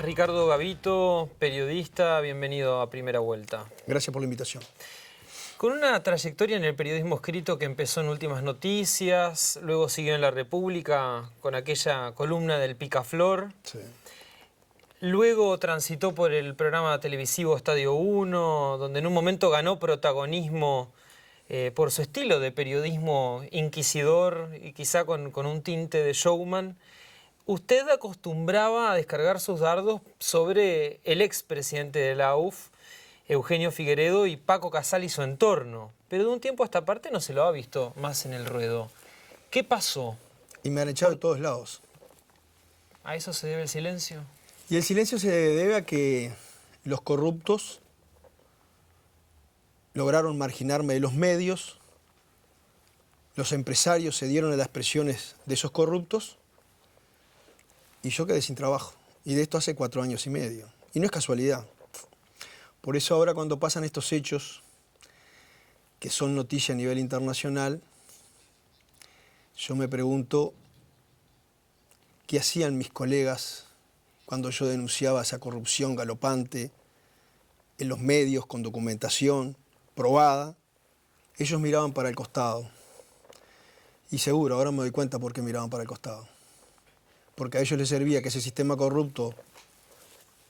Ricardo Gavito, periodista, bienvenido a Primera Vuelta. Gracias por la invitación. Con una trayectoria en el periodismo escrito que empezó en Últimas Noticias, luego siguió en La República con aquella columna del Picaflor, Sí. luego transitó por el programa televisivo Estadio 1, donde en un momento ganó protagonismo por su estilo de periodismo inquisidor y quizá con un tinte de showman. Usted acostumbraba a descargar sus dardos sobre el expresidente de la AUF, Eugenio Figueredo, y Paco Casal y su entorno. Pero de un tiempo a esta parte no se lo ha visto más en el ruedo. ¿Qué pasó? Y me han echado de todos lados. ¿A eso se debe el silencio? Y el silencio se debe a que los corruptos lograron marginarme de los medios, los empresarios se dieron a las presiones de esos corruptos y yo quedé sin trabajo. Y de esto hace 4 años y medio. Y no es casualidad. Por eso ahora cuando pasan estos hechos, que son noticia a nivel internacional, yo me pregunto qué hacían mis colegas cuando yo denunciaba esa corrupción galopante en los medios con documentación probada. Ellos miraban para el costado. Y seguro, ahora me doy cuenta por qué miraban para el costado. Porque a ellos les servía que ese sistema corrupto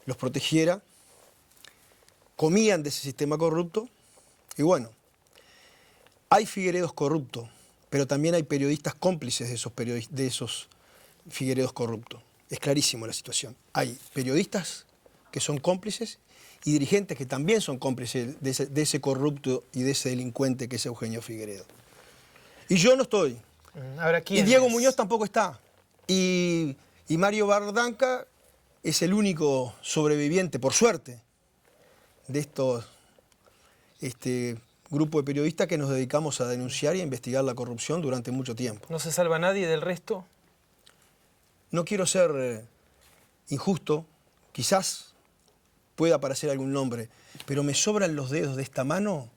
los protegiera, comían de ese sistema corrupto, y bueno, hay Figueredos corruptos, pero también hay periodistas cómplices de esos Figueredos corruptos. Es clarísimo la situación. Hay periodistas que son cómplices y dirigentes que también son cómplices de ese corrupto y de ese delincuente que es Eugenio Figueredo. Y yo no estoy. Ahora, ¿quién Y Diego es? Muñoz tampoco está. Y Mario Bardanca es el único sobreviviente, por suerte, de estos grupo de periodistas que nos dedicamos a denunciar y a investigar la corrupción durante mucho tiempo. ¿No se salva nadie del resto? No quiero ser injusto, quizás pueda aparecer algún nombre, pero me sobran los dedos de esta mano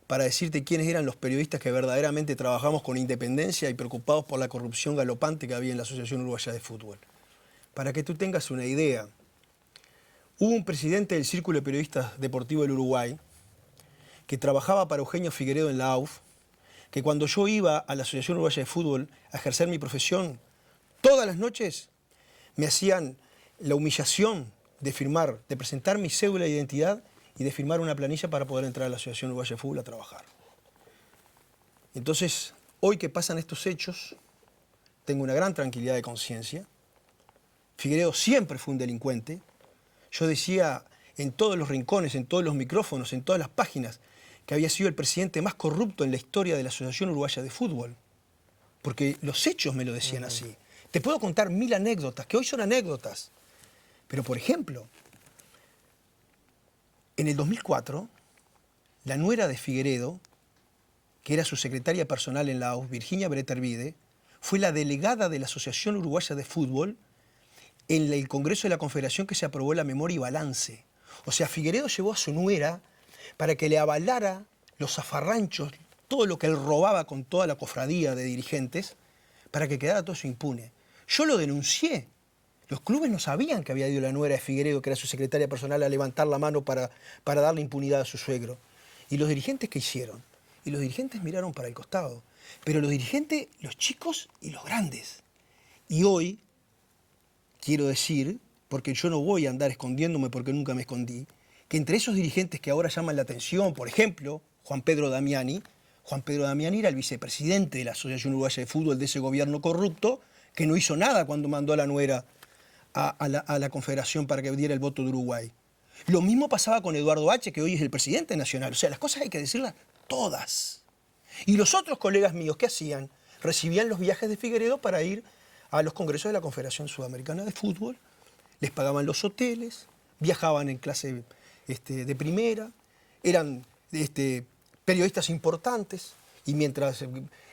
para decirte quiénes eran los periodistas que verdaderamente trabajamos con independencia y preocupados por la corrupción galopante que había en la Asociación Uruguaya de Fútbol. Para que tú tengas una idea, hubo un presidente del Círculo de Periodistas Deportivos del Uruguay que trabajaba para Eugenio Figueredo en la AUF, que cuando yo iba a la Asociación Uruguaya de Fútbol a ejercer mi profesión, todas las noches me hacían la humillación de firmar, de presentar mi cédula de identidad y de firmar una planilla para poder entrar a la Asociación Uruguaya de Fútbol a trabajar. Entonces, hoy que pasan estos hechos, tengo una gran tranquilidad de conciencia. Figueredo siempre fue un delincuente. Yo decía en todos los rincones, en todos los micrófonos, en todas las páginas, que había sido el presidente más corrupto en la historia de la Asociación Uruguaya de Fútbol. Porque los hechos me lo decían así. Te puedo contar 1000 anécdotas, que hoy son anécdotas. Pero, por ejemplo, en el 2004, la nuera de Figueredo, que era su secretaria personal en la AUF, Virginia Bretervide, fue la delegada de la Asociación Uruguaya de Fútbol en el Congreso de la Confederación que se aprobó la memoria y balance. O sea, Figueredo llevó a su nuera para que le avalara los zafarranchos, todo lo que él robaba con toda la cofradía de dirigentes, para que quedara todo eso impune. Yo lo denuncié. Los clubes no sabían que había ido la nuera de Figueredo, que era su secretaria personal, a levantar la mano para darle impunidad a su suegro. ¿Y los dirigentes qué hicieron? Y los dirigentes miraron para el costado. Pero los dirigentes, los chicos y los grandes. Y hoy, quiero decir, porque yo no voy a andar escondiéndome porque nunca me escondí, que entre esos dirigentes que ahora llaman la atención, por ejemplo, Juan Pedro Damiani era el vicepresidente de la Asociación Uruguaya de Fútbol de ese gobierno corrupto, que no hizo nada cuando mandó a la nuera a la Confederación para que diera el voto de Uruguay. Lo mismo pasaba con Eduardo H., que hoy es el presidente nacional. O sea, las cosas hay que decirlas todas. Y los otros colegas míos, ¿qué hacían? Recibían los viajes de Figueredo para ir a los congresos de la Confederación Sudamericana de Fútbol, les pagaban los hoteles, viajaban en clase de primera, eran periodistas importantes, y mientras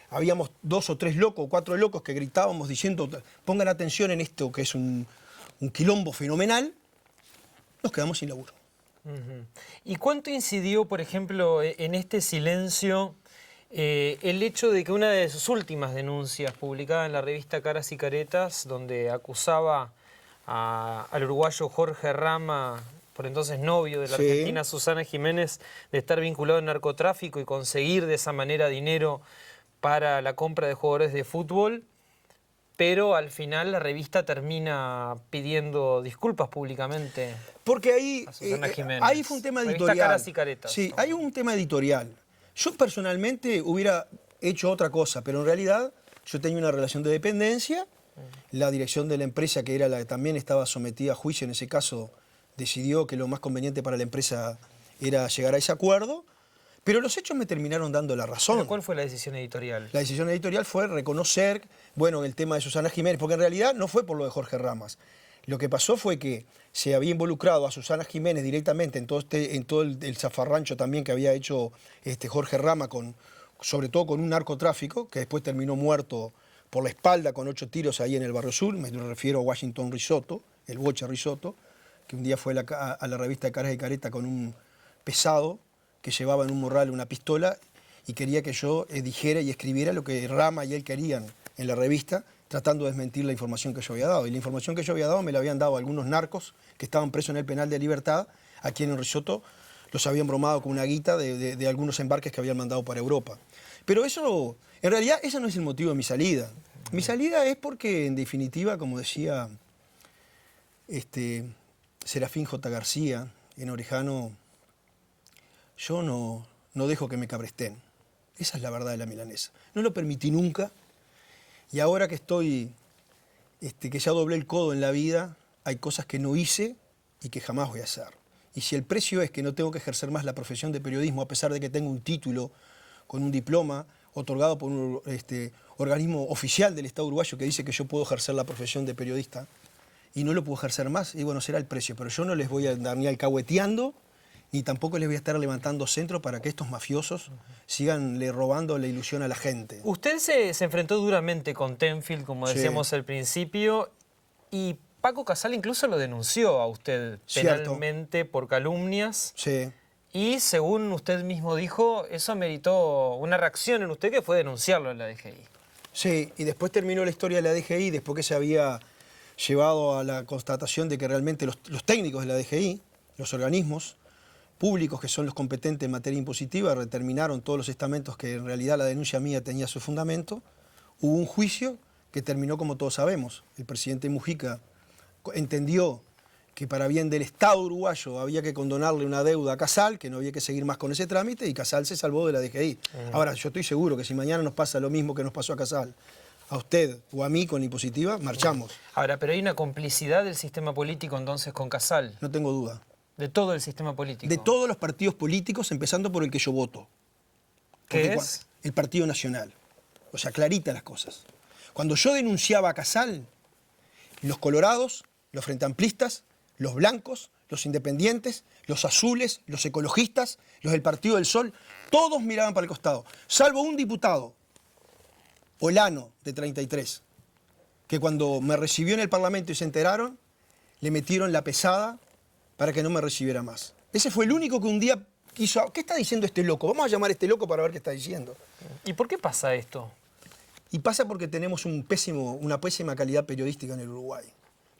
habíamos 2 o 3 locos, 4 locos que gritábamos diciendo pongan atención en esto que es un quilombo fenomenal, nos quedamos sin laburo. ¿Y cuánto incidió, por ejemplo, en este silencio el hecho de que una de sus últimas denuncias, publicada en la revista Caras y Caretas, donde acusaba al uruguayo Jorge Rama, por entonces novio de la Sí. argentina Susana Jiménez, de estar vinculado al narcotráfico y conseguir de esa manera dinero para la compra de jugadores de fútbol, pero al final la revista termina pidiendo disculpas públicamente. Porque ahí, A Susana Jiménez. ahí fue un tema Revista editorial. Caras y Caretas. Sí, hay un tema editorial. Yo personalmente hubiera hecho otra cosa, pero en realidad yo tenía una relación de dependencia. La dirección de la empresa, que era la que también estaba sometida a juicio en ese caso, decidió que lo más conveniente para la empresa era llegar a ese acuerdo. Pero los hechos me terminaron dando la razón. ¿Pero cuál fue la decisión editorial? La decisión editorial fue reconocer, bueno, el tema de Susana Jiménez, porque en realidad no fue por lo de Jorge Ramas. Lo que pasó fue que se había involucrado a Susana Jiménez directamente en todo el zafarrancho también que había hecho Jorge Rama, sobre todo con un narcotráfico, que después terminó muerto por la espalda con 8 tiros ahí en el Barrio Sur. Me refiero a Washington Risotto, el Bocha Risotto, que un día fue a la revista de Caras y Careta con un pesado que llevaba en un morral una pistola y quería que yo dijera y escribiera lo que Rama y él querían en la revista, tratando de desmentir la información que yo había dado. Y la información que yo había dado me la habían dado algunos narcos que estaban presos en el penal de Libertad, aquí en Risotto, los habían bromado con una guita de algunos embarques que habían mandado para Europa. Pero eso, en realidad, ese no es el motivo de mi salida. Mi salida es porque, en definitiva, como decía Serafín J. García, en Orejano, yo no dejo que me cabresten. Esa es la verdad de la milanesa. No lo permití nunca. Y ahora que estoy, que ya doblé el codo en la vida, hay cosas que no hice y que jamás voy a hacer. Y si el precio es que no tengo que ejercer más la profesión de periodismo, a pesar de que tengo un título con un diploma otorgado por un organismo oficial del Estado uruguayo que dice que yo puedo ejercer la profesión de periodista, y no lo puedo ejercer más, y bueno, será el precio. Pero yo no les voy a dar ni alcahueteando, ni tampoco les voy a estar levantando centro para que estos mafiosos sigan robando la ilusión a la gente. Usted se enfrentó duramente con Tenfield, como Sí. decíamos al principio, y Paco Casal incluso lo denunció a usted Cierto. penalmente por calumnias. Sí, Y según usted mismo dijo, eso meritó una reacción en usted que fue denunciarlo en la DGI. sí, y después terminó la historia de la DGI, después que se había llevado a la constatación de que realmente los técnicos de la DGI, los organismos públicos que son los competentes en materia impositiva, determinaron todos los estamentos que en realidad la denuncia mía tenía su fundamento. Hubo un juicio que terminó como todos sabemos. El presidente Mujica entendió que para bien del Estado uruguayo había que condonarle una deuda a Casal, que no había que seguir más con ese trámite, y Casal se salvó de la DGI. Ahora, yo estoy seguro que si mañana nos pasa lo mismo que nos pasó a Casal, a usted o a mí con la impositiva, marchamos. Ahora, pero hay una complicidad del sistema político entonces con Casal, No tengo duda. de todo el sistema político. De todos los partidos políticos, empezando por el que yo voto. ¿Qué Porque es? El Partido Nacional. O sea, clarita las cosas. Cuando yo denunciaba a Casal, los colorados, los frentamplistas, los blancos, los independientes, los azules, los ecologistas, los del Partido del Sol, todos miraban para el costado. Salvo un diputado, Olano, de 33, que cuando me recibió en el Parlamento y se enteraron, le metieron la pesada para que no me recibiera más. Ese fue el único que un día quiso... ¿Qué está diciendo este loco? Vamos a llamar a este loco para ver qué está diciendo. ¿Y por qué pasa esto? Y pasa porque tenemos una pésima calidad periodística en el Uruguay.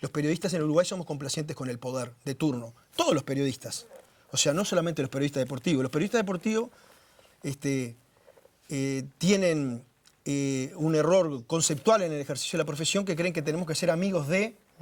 Los periodistas en el Uruguay somos complacientes con el poder de turno. Todos los periodistas. O sea, no solamente los periodistas deportivos. Los periodistas deportivos tienen un error conceptual en el ejercicio de la profesión, que creen que tenemos que ser amigos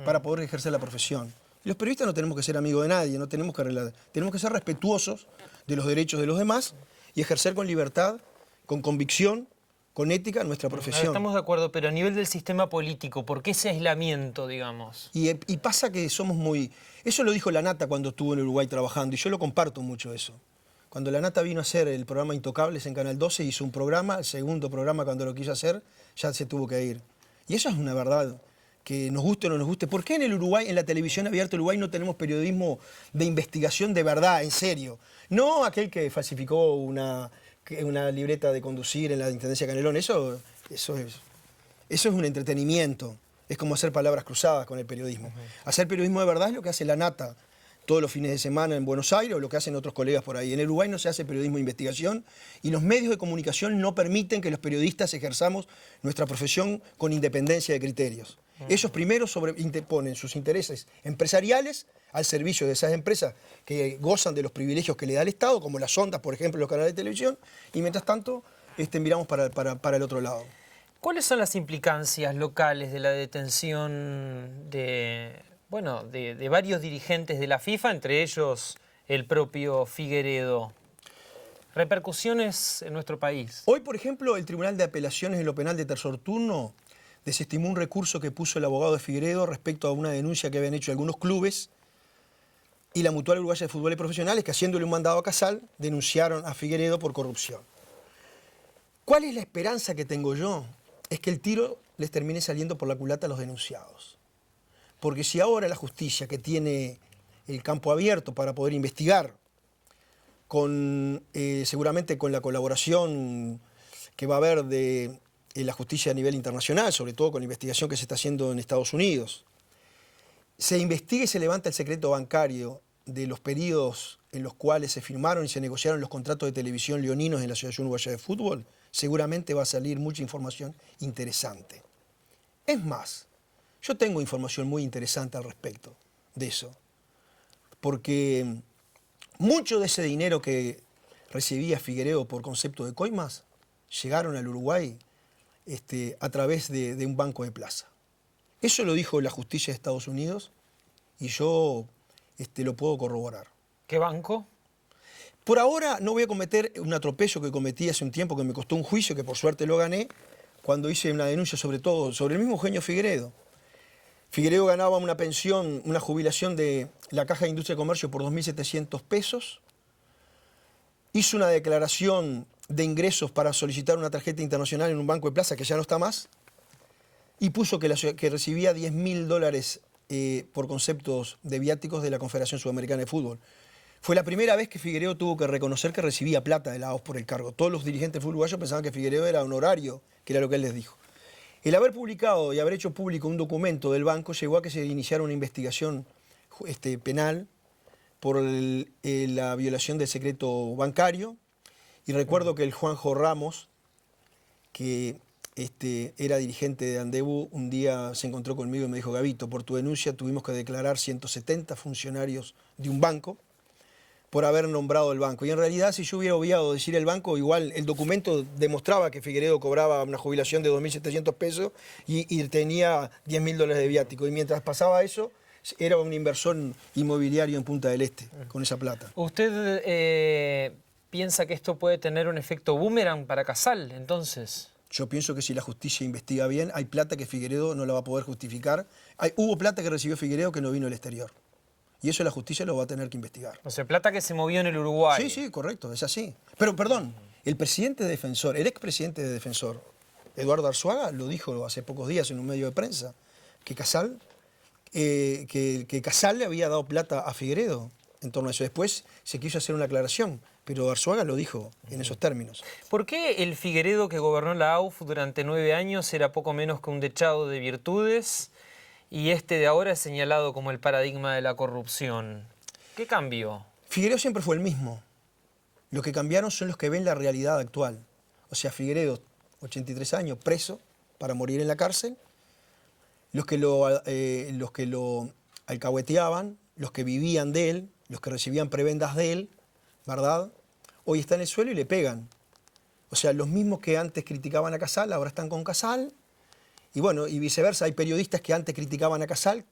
para poder ejercer la profesión. Y los periodistas no tenemos que ser amigos de nadie, no tenemos que ser respetuosos de los derechos de los demás y ejercer con libertad, con convicción, con ética nuestra profesión. Estamos de acuerdo, pero a nivel del sistema político, ¿por qué ese aislamiento, digamos? Y pasa que somos muy... Eso lo dijo la Nata cuando estuvo en Uruguay trabajando, y yo lo comparto mucho eso. Cuando la Nata vino a hacer el programa Intocables en Canal 12, hizo un programa, el segundo programa cuando lo quiso hacer, ya se tuvo que ir. Y eso es una verdad, que nos guste o no nos guste. ¿Por qué en el Uruguay, en la televisión abierta del Uruguay, no tenemos periodismo de investigación de verdad, en serio? No aquel que falsificó una libreta de conducir en la Intendencia de Canelón, eso es un entretenimiento. Es como hacer palabras cruzadas con el periodismo. Hacer periodismo de verdad es lo que hace la Nata todos los fines de semana en Buenos Aires o lo que hacen otros colegas por ahí. En el Uruguay no se hace periodismo de investigación y los medios de comunicación no permiten que los periodistas ejerzamos nuestra profesión con independencia de criterios. Ellos primero interponen sus intereses empresariales al servicio de esas empresas que gozan de los privilegios que le da el Estado, como las ondas, por ejemplo, los canales de televisión, y mientras tanto miramos para el otro lado. ¿Cuáles son las implicancias locales de la detención de varios dirigentes de la FIFA, entre ellos el propio Figueredo? ¿Repercusiones en nuestro país? Hoy, por ejemplo, el Tribunal de Apelaciones en lo Penal de Tercer Turno desestimó un recurso que puso el abogado de Figueredo respecto a una denuncia que habían hecho algunos clubes y la Mutual Uruguaya de Fútbol Profesionales, que haciéndole un mandado a Casal, denunciaron a Figueredo por corrupción. ¿Cuál es la esperanza que tengo yo? Es que el tiro les termine saliendo por la culata a los denunciados. Porque si ahora la justicia, que tiene el campo abierto para poder investigar, seguramente con la colaboración que va a haber de la justicia a nivel internacional, sobre todo con la investigación que se está haciendo en Estados Unidos, se investiga y se levanta el secreto bancario de los periodos en los cuales se firmaron y se negociaron los contratos de televisión leoninos en la Asociación Uruguaya de Fútbol, seguramente va a salir mucha información interesante. Es más, yo tengo información muy interesante al respecto de eso, porque mucho de ese dinero que recibía Figueredo por concepto de coimas llegaron al Uruguay a través de un banco de plaza. Eso lo dijo la justicia de Estados Unidos y yo lo puedo corroborar. ¿Qué banco? Por ahora no voy a cometer un atropello que cometí hace un tiempo, que me costó un juicio, que por suerte lo gané, cuando hice una denuncia sobre el mismo Eugenio Figueredo. Figueredo ganaba una pensión, una jubilación de la Caja de Industria y Comercio por 2.700 pesos. Hizo una declaración de ingresos para solicitar una tarjeta internacional en un banco de plaza que ya no está más. Y puso que recibía $10.000 por conceptos de viáticos de la Confederación Sudamericana de Fútbol. Fue la primera vez que Figueredo tuvo que reconocer que recibía plata de la AOF por el cargo. Todos los dirigentes del fútbol uruguayo pensaban que Figueredo era honorario, que era lo que él les dijo. El haber publicado y haber hecho público un documento del banco llevó a que se iniciara una investigación penal por la violación del secreto bancario. Y recuerdo que el Juanjo Ramos, que era dirigente de Andebu, un día se encontró conmigo y me dijo: Gabito, por tu denuncia tuvimos que declarar 170 funcionarios de un banco por haber nombrado el banco. Y en realidad, si yo hubiera obviado decir el banco, igual el documento demostraba que Figueredo cobraba una jubilación de 2.700 pesos y tenía $10.000 de viático. Y mientras pasaba eso, era un inversor inmobiliario en Punta del Este con esa plata. ¿Usted piensa que esto puede tener un efecto boomerang para Casal, entonces? Yo pienso que si la justicia investiga bien, hay plata que Figueredo no la va a poder justificar. Hubo plata que recibió Figueredo que no vino del exterior. Y eso la justicia lo va a tener que investigar. O sea, plata que se movió en el Uruguay. Sí, sí, correcto, es así. Pero, perdón, el presidente de Defensor, el expresidente de Defensor, Eduardo Arzuaga, lo dijo hace pocos días en un medio de prensa, que Casal le había dado plata a Figueredo en torno a eso. Después se quiso hacer una aclaración, pero Arzuaga lo dijo en esos términos. ¿Por qué el Figueredo que gobernó la AUF durante 9 años era poco menos que un dechado de virtudes y de ahora es señalado como el paradigma de la corrupción? ¿Qué cambió? Figueredo siempre fue el mismo. Lo que cambiaron son los que ven la realidad actual. O sea, Figueredo, 83 años, preso para morir en la cárcel. Los que lo alcahueteaban, los que vivían de él, los que recibían prebendas de él, ¿verdad? Hoy está en el suelo y le pegan. O sea, los mismos que antes criticaban a Casal, ahora están con Casal. Y bueno, y viceversa, hay periodistas que antes criticaban a Casal,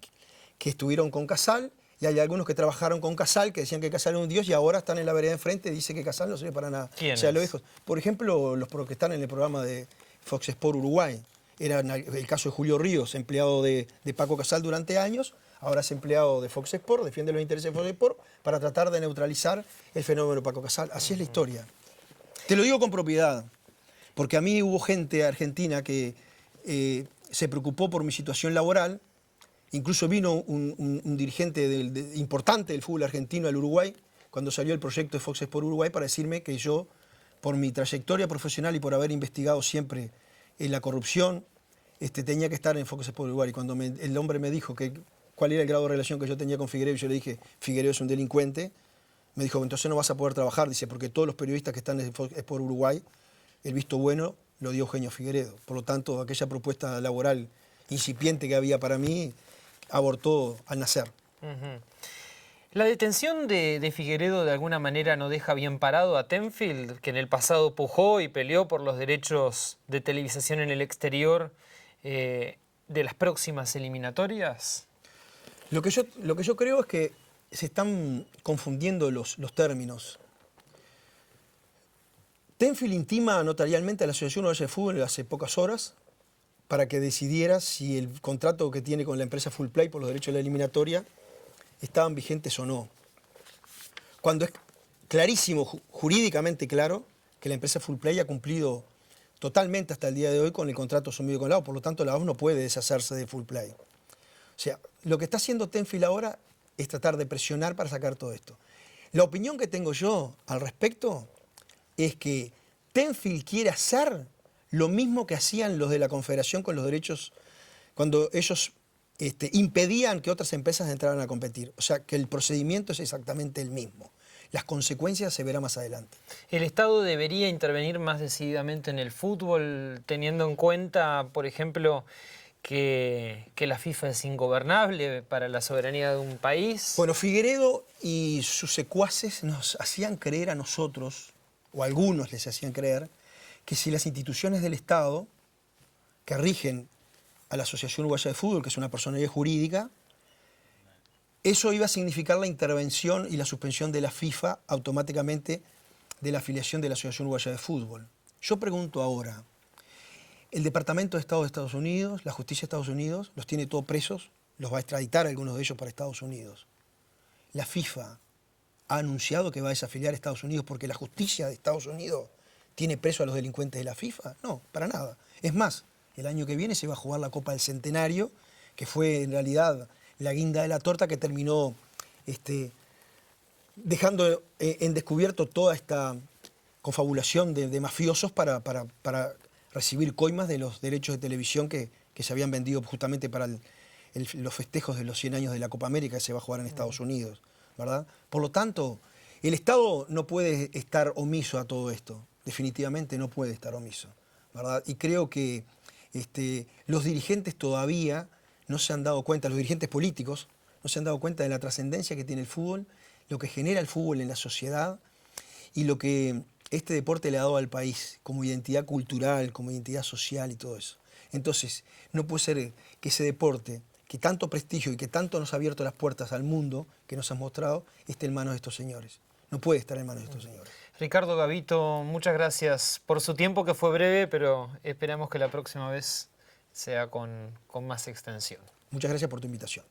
que estuvieron con Casal, y hay algunos que trabajaron con Casal, que decían que Casal era un dios, y ahora están en la vereda enfrente y dicen que Casal no sirve para nada. ¿Quiénes? O sea, lo dijo. Por ejemplo, los que están en el programa de Fox Sport Uruguay. Era el caso de Julio Ríos, empleado de Paco Casal durante años, ahora es empleado de Fox Sport, defiende los intereses de Fox Sport para tratar de neutralizar el fenómeno Paco Casal. Así es la historia. Te lo digo con propiedad, porque a mí hubo gente argentina que se preocupó por mi situación laboral. Incluso vino un dirigente importante del fútbol argentino al Uruguay, cuando salió el proyecto de Fox Sport Uruguay, para decirme que yo, por mi trayectoria profesional y por haber investigado siempre en la corrupción, tenía que estar en Fox Sport Uruguay. Y cuando el hombre me dijo cuál era el grado de relación que yo tenía con Figueredo, yo le dije: Figueredo es un delincuente. Me dijo: entonces no vas a poder trabajar, dice, porque todos los periodistas que están en Fox Sport Uruguay, el visto bueno lo dio Eugenio Figueredo. Por lo tanto, aquella propuesta laboral incipiente que había para mí, abortó al nacer. Ujú. ¿La detención de Figueredo de alguna manera no deja bien parado a Tenfield, que en el pasado pujó y peleó por los derechos de televisación en el exterior de las próximas eliminatorias? Lo que yo creo es que se están confundiendo los términos. Tenfield intima notarialmente a la Asociación Uruguaya de Fútbol hace pocas horas para que decidiera si el contrato que tiene con la empresa Full Play por los derechos de la eliminatoria estaban vigentes o no. Cuando es clarísimo, jurídicamente claro, que la empresa Full Play ha cumplido totalmente hasta el día de hoy con el contrato asumido con la AUF, por lo tanto la AUF no puede deshacerse de Full Play. O sea, lo que está haciendo Tenfield ahora es tratar de presionar para sacar todo esto. La opinión que tengo yo al respecto es que Tenfield quiere hacer lo mismo que hacían los de la Confederación con los derechos, cuando ellos impedían que otras empresas entraran a competir. O sea, que el procedimiento es exactamente el mismo. Las consecuencias se verán más adelante. ¿El Estado debería intervenir más decididamente en el fútbol, teniendo en cuenta, por ejemplo, que la FIFA es ingobernable para la soberanía de un país? Bueno, Figueredo y sus secuaces nos hacían creer a nosotros, o a algunos les hacían creer, que si las instituciones del Estado que rigen a la Asociación Uruguaya de Fútbol, que es una personalidad jurídica, eso iba a significar la intervención y la suspensión de la FIFA automáticamente de la afiliación de la Asociación Uruguaya de Fútbol. Yo pregunto ahora, el Departamento de Estado de Estados Unidos, la Justicia de Estados Unidos, los tiene todos presos, los va a extraditar algunos de ellos para Estados Unidos. La FIFA ha anunciado que va a desafiliar a Estados Unidos porque la justicia de Estados Unidos tiene preso a los delincuentes de la FIFA. No, para nada. Es más, el año que viene se va a jugar la Copa del Centenario, que fue en realidad la guinda de la torta que terminó dejando en descubierto toda esta confabulación de mafiosos para recibir coimas de los derechos de televisión que se habían vendido justamente para los festejos de los 100 años de la Copa América que se va a jugar en Estados Unidos, ¿verdad? Por lo tanto, el Estado no puede estar omiso a todo esto, definitivamente no puede estar omiso, ¿verdad? Y creo que los dirigentes todavía no se han dado cuenta, los dirigentes políticos no se han dado cuenta de la trascendencia que tiene el fútbol, lo que genera el fútbol en la sociedad y lo que este deporte le ha dado al país como identidad cultural, como identidad social y todo eso. Entonces, no puede ser que ese deporte, que tanto prestigio y que tanto nos ha abierto las puertas al mundo, que nos han mostrado, esté en manos de estos señores. No puede estar en manos de estos señores. Ricardo Gavito, muchas gracias por su tiempo, que fue breve, pero esperamos que la próxima vez sea con más extensión. Muchas gracias por tu invitación.